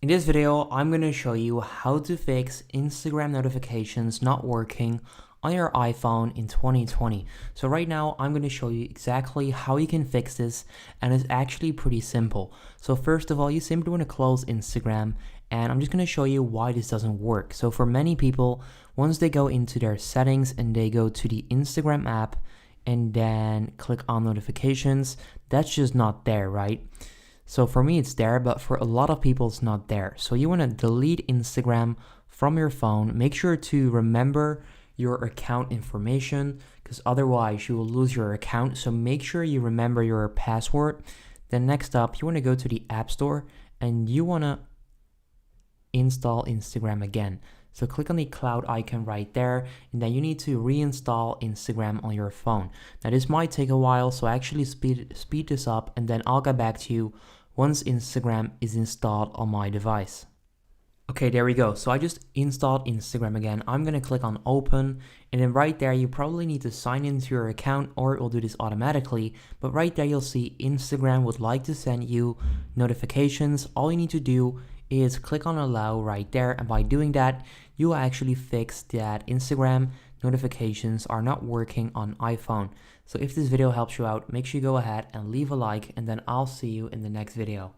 In this video, I'm going to show you how to fix Instagram notifications not working on your iPhone in 2020. So right now, I'm going to show you exactly how you can fix this, and it's actually pretty simple. So first of all, you simply want to close Instagram, and I'm just going to show you why this doesn't work. So for many people, once they go into their settings and they go to the Instagram app and then click on notifications, that's just not there, right? So for me, it's there, but for a lot of people, it's not there. So you want to delete Instagram from your phone. Make sure to remember your account information because otherwise you will lose your account. So make sure you remember your password. Then next up, you want to go to the App Store and you want to install Instagram again. So click on the cloud icon right there, and then you need to reinstall Instagram on your phone. Now this might take a while, so actually speed this up, and then I'll get back to you once Instagram is installed on my device. Okay, there we go. So I just installed Instagram again. I'm gonna click on open, and then right there you probably need to sign into your account, or it will do this automatically. But right there you'll see Instagram would like to send you notifications. All you need to do is click on allow right there, and by doing that you will actually fix that Instagram notifications are not working on iPhone. So if this video helps you out, make sure you go ahead and leave a like, and then I'll see you in the next video.